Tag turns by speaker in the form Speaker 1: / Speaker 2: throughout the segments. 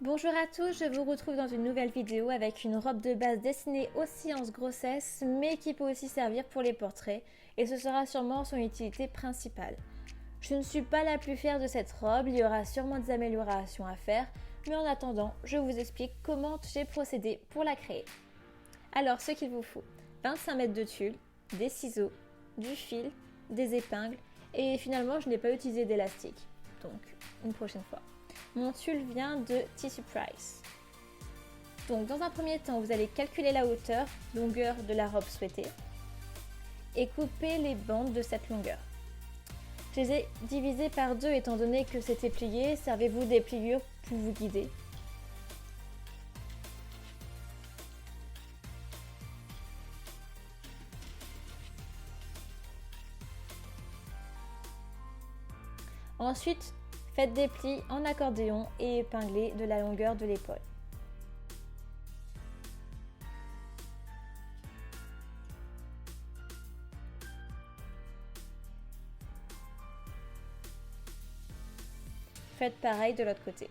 Speaker 1: Bonjour à tous, je vous retrouve dans une nouvelle vidéo avec une robe de base destinée aussi en grossesse mais qui peut aussi servir pour les portraits et ce sera sûrement son utilité principale. Je ne suis pas la plus fière de cette robe, il y aura sûrement des améliorations à faire, mais en attendant, je vous explique comment j'ai procédé pour la créer. Alors ce qu'il vous faut, 25 mètres de tulle, des ciseaux, du fil, des épingles et finalement je n'ai pas utilisé d'élastique, donc une prochaine fois. Mon tulle vient de Tissu Price. Donc dans un premier temps, vous allez calculer la hauteur, longueur de la robe souhaitée et couper les bandes de cette longueur. Je les ai divisées par deux étant donné que c'était plié, servez-vous des pliures pour vous guider. Ensuite, faites des plis en accordéon et épinglez de la longueur de l'épaule. Faites pareil de l'autre côté.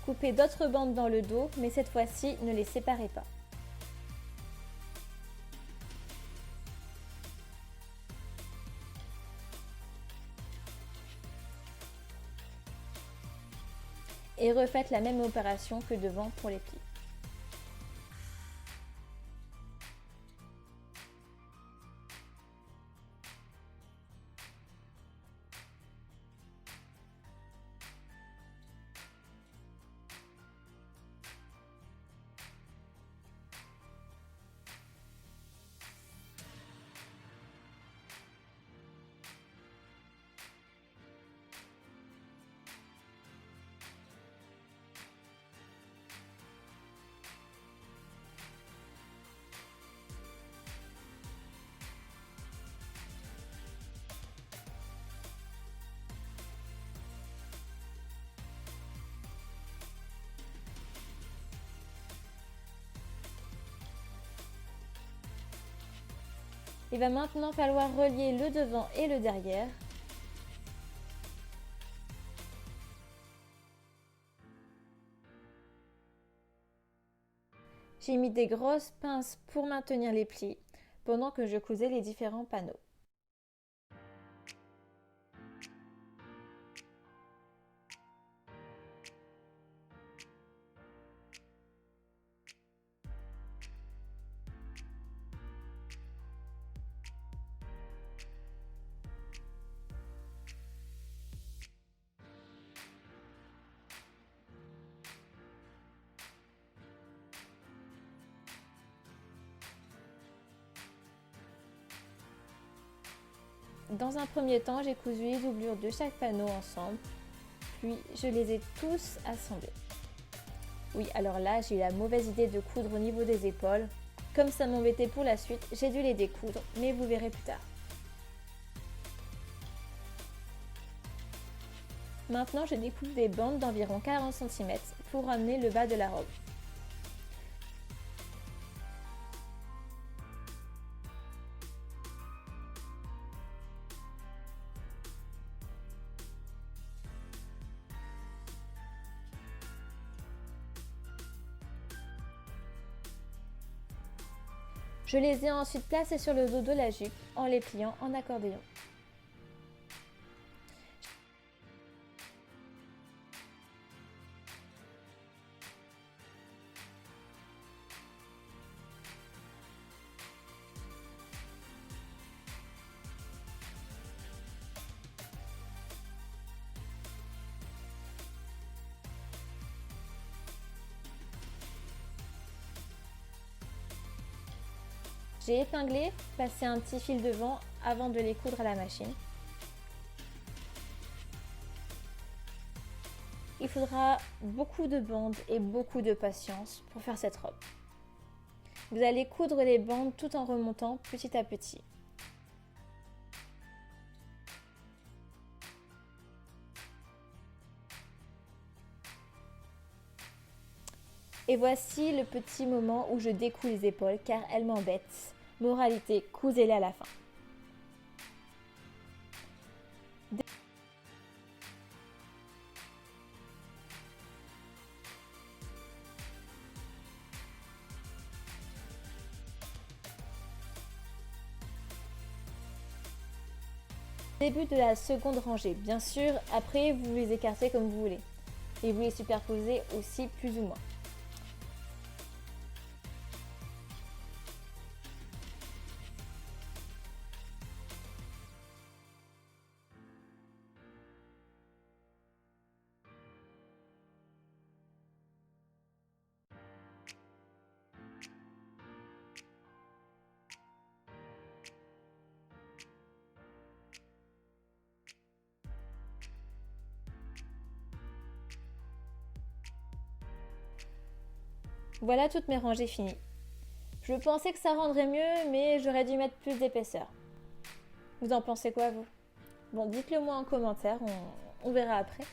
Speaker 1: Coupez d'autres bandes dans le dos, mais cette fois-ci, ne les séparez pas. Et refaites la même opération que devant pour les plis. Il va maintenant falloir relier le devant et le derrière. J'ai mis des grosses pinces pour maintenir les plis pendant que je cousais les différents panneaux. Dans un premier temps, j'ai cousu les doublures de chaque panneau ensemble, puis je les ai tous assemblés. Oui, alors là, j'ai eu la mauvaise idée de coudre au niveau des épaules. Comme ça m'embêtait pour la suite, j'ai dû les découdre, mais vous verrez plus tard. Maintenant, je découpe des bandes d'environ 40 cm pour ramener le bas de la robe. Je les ai ensuite placés sur le dos de la jupe en les pliant en accordéon. J'ai épinglé, passé un petit fil devant avant de les coudre à la machine. Il faudra beaucoup de bandes et beaucoup de patience pour faire cette robe. Vous allez coudre les bandes tout en remontant petit à petit. Et voici le petit moment où je découle les épaules car elles m'embêtent. Moralité, cousez-les à la fin. Début de la seconde rangée. Bien sûr, après vous les écartez comme vous voulez. Et vous les superposez aussi plus ou moins. Voilà toutes mes rangées finies. Je pensais que ça rendrait mieux, mais j'aurais dû mettre plus d'épaisseur. Vous en pensez quoi, vous? Bon, dites-le moi en commentaire, on verra après.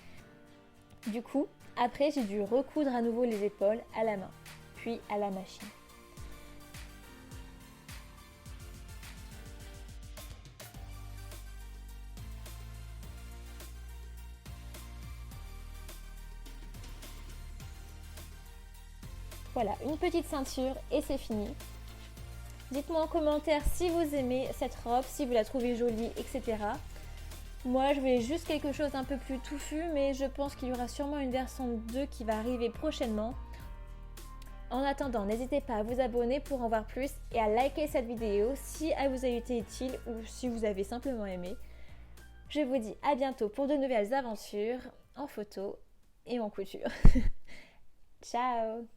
Speaker 1: Du coup, après, j'ai dû recoudre à nouveau les épaules à la main, puis à la machine. Voilà, une petite ceinture et c'est fini. Dites-moi en commentaire si vous aimez cette robe, si vous la trouvez jolie, etc. Moi, je voulais juste quelque chose d'un peu plus touffu, mais je pense qu'il y aura sûrement une version 2 qui va arriver prochainement. En attendant, n'hésitez pas à vous abonner pour en voir plus et à liker cette vidéo si elle vous a été utile ou si vous avez simplement aimé. Je vous dis à bientôt pour de nouvelles aventures en photo et en couture. Ciao!